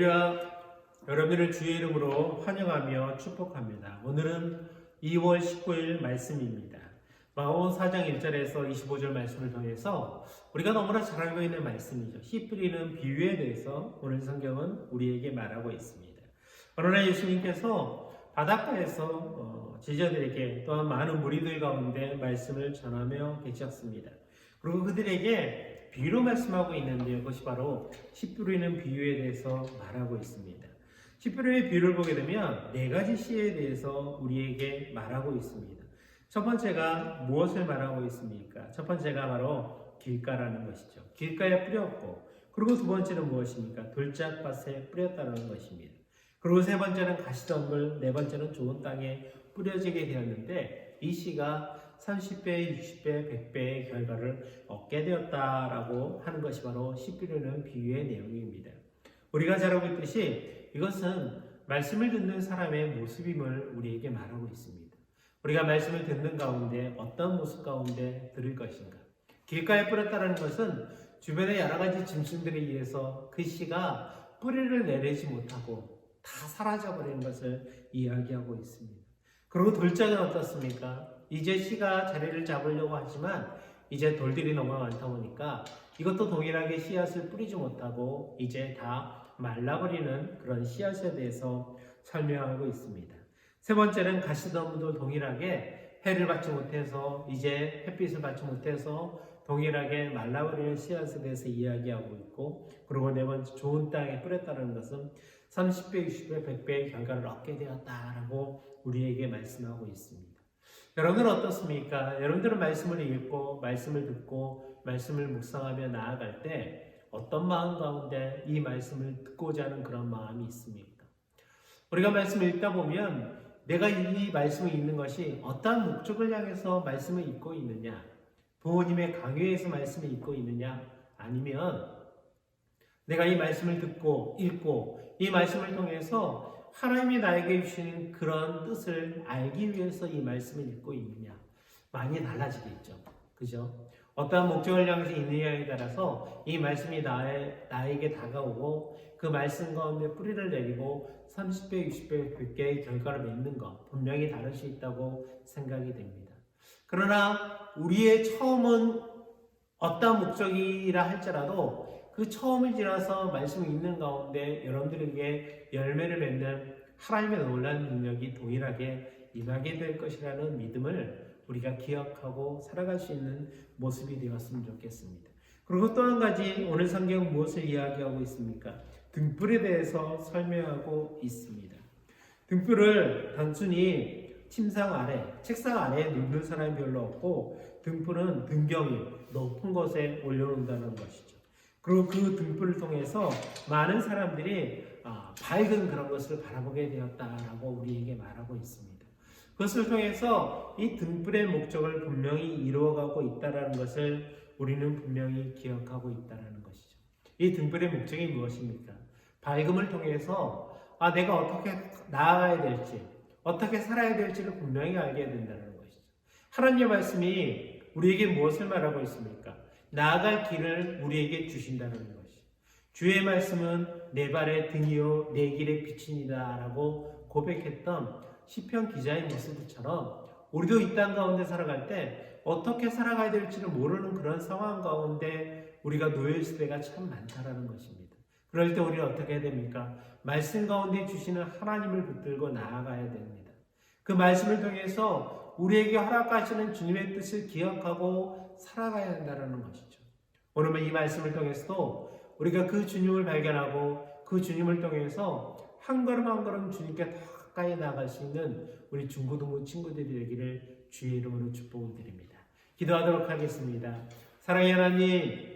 여러분을 주의 이름으로 환영하며 축복합니다. 오늘은 2월 19일 말씀입니다. 마가복음 4장 1절에서 25절 말씀을 통해서 우리가 너무나 잘 알고 있는 말씀이죠. 씨 뿌리는 비유에 대해서 오늘 성경은 우리에게 말하고 있습니다. 어느 날 예수님께서 바닷가에서 제자들에게 또한 많은 무리들 가운데 말씀을 전하며 계셨습니다. 그리고 그들에게 비유로 말씀하고 있는데요. 그것이 바로 씨 뿌리는 비유에 대해서 말하고 있습니다. 씨 뿌리의 비유를 보게 되면 네 가지 씨에 대해서 우리에게 말하고 있습니다. 첫 번째가 무엇을 말하고 있습니까? 첫 번째가 바로 길가라는 것이죠. 길가에 뿌렸고, 그리고 두 번째는 무엇입니까? 돌짝밭에 뿌렸다는 것입니다. 그리고 세 번째는 가시덤불, 네 번째는 좋은 땅에 뿌려지게 되었는데 이 씨가 30배, 60배, 100배의 결과를 얻게 되었다라고 하는 것이 바로 씨 뿌리는 비유의 내용입니다. 우리가 잘 알고 있듯이 이것은 말씀을 듣는 사람의 모습임을 우리에게 말하고 있습니다. 우리가 말씀을 듣는 가운데 어떤 모습 가운데 들을 것인가? 길가에 뿌렸다는 것은 주변의 여러 가지 짐승들에 의해서 그 씨가 뿌리를 내리지 못하고 다 사라져버리는 것을 이야기하고 있습니다. 그리고 돌짝은 어떻습니까? 이제 씨가 자리를 잡으려고 하지만 이제 돌들이 너무 많다 보니까 이것도 동일하게 씨앗을 뿌리지 못하고 이제 다 말라버리는 그런 씨앗에 대해서 설명하고 있습니다. 세 번째는 가시덤불도 동일하게 해를 받지 못해서 이제 햇빛을 받지 못해서 동일하게 말라버리는 씨앗에 대해서 이야기하고 있고, 그리고 네 번째 좋은 땅에 뿌렸다는 것은 30배, 60배, 100배의 결과를 얻게 되었다라고 우리에게 말씀하고 있습니다. 여러분들은 어떻습니까? 여러분들은 말씀을 읽고 말씀을 듣고 말씀을 묵상하며 나아갈 때 어떤 마음 가운데 이 말씀을 듣고자 하는 그런 마음이 있습니까? 우리가 말씀을 읽다 보면 내가 이 말씀을 읽는 것이 어떠한 목적을 향해서 말씀을 읽고 있느냐, 부모님의 강요에서 말씀을 읽고 있느냐, 아니면 내가 이 말씀을 듣고 읽고 이 말씀을 통해서 하나님이 나에게 주시는 그런 뜻을 알기 위해서 이 말씀을 읽고 있느냐, 많이 달라지겠죠. 그죠? 어떠한 목적을 향해서 있느냐에 따라서 이 말씀이 나에게 다가오고 그 말씀 가운데 뿌리를 내리고 30배, 60배, 100개의 결과를 맺는 것 분명히 다를 수 있다고 생각이 됩니다. 그러나 우리의 처음은 어떠한 목적이라 할지라도 그 처음을 지나서 말씀을 읽는 가운데 여러분들에게 열매를 맺는 하나님의 놀라운 능력이 동일하게 임하게 될 것이라는 믿음을 우리가 기억하고 살아갈 수 있는 모습이 되었으면 좋겠습니다. 그리고 또 한 가지 오늘 성경은 무엇을 이야기하고 있습니까? 등불에 대해서 설명하고 있습니다. 등불을 단순히 책상 아래에 눕는 사람이 별로 없고 등불은 등경이 높은 곳에 올려놓는다는 것이죠. 그리고 그 등불을 통해서 많은 사람들이 밝은 그런 것을 바라보게 되었다라고 우리에게 말하고 있습니다. 그것을 통해서 이 등불의 목적을 분명히 이루어가고 있다는 것을 우리는 분명히 기억하고 있다는 것이죠. 이 등불의 목적이 무엇입니까? 밝음을 통해서 내가 어떻게 나아가야 될지, 어떻게 살아야 될지를 분명히 알게 된다는 것이죠. 하나님의 말씀이 우리에게 무엇을 말하고 있습니까? 나아갈 길을 우리에게 주신다는 것이죠. 주의 말씀은 내 발의 등이요 내 길의 빛이니라 라고 고백했던 시편 기자의 모습처럼 우리도 이 땅 가운데 살아갈 때 어떻게 살아가야 될지를 모르는 그런 상황 가운데 우리가 놓여 있을 때가 참 많다라는 것입니다. 그럴 때 우리는 어떻게 해야 됩니까? 말씀 가운데 주시는 하나님을 붙들고 나아가야 됩니다. 그 말씀을 통해서 우리에게 허락하시는 주님의 뜻을 기억하고 살아가야 한다는 것이죠. 오늘 이 말씀을 통해서도 우리가 그 주님을 발견하고 그 주님을 통해서 한 걸음 한 걸음 주님께 더 가까이 나아갈 수 있는 우리 중고등부 친구들이 되기를 주의 이름으로 축복을 드립니다. 기도하도록 하겠습니다. 사랑의 하나님,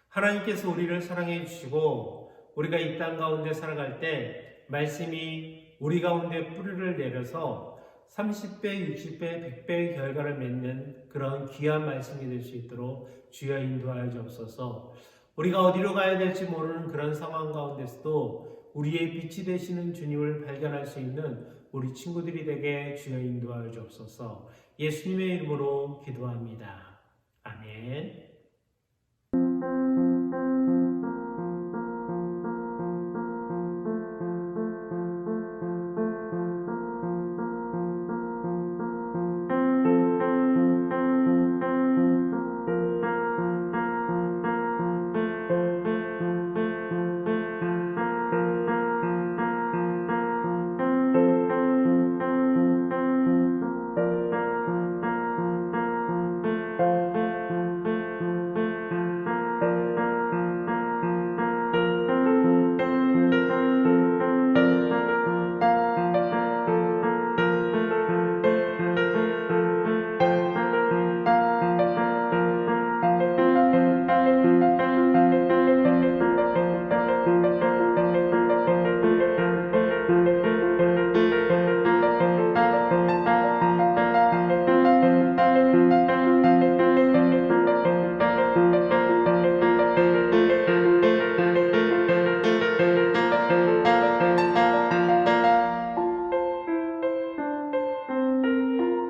하나님께서 우리를 사랑해 주시고 우리가 이 땅 가운데 살아갈 때 말씀이 우리 가운데 뿌리를 내려서 30배, 60배, 100배의 결과를 맺는 그런 귀한 말씀이 될 수 있도록 주여 인도하여 주옵소서. 우리가 어디로 가야 될지 모르는 그런 상황 가운데서도 우리의 빛이 되시는 주님을 발견할 수 있는 우리 친구들이 되게 주여 인도하여 주옵소서. 예수님의 이름으로 기도합니다. 아멘.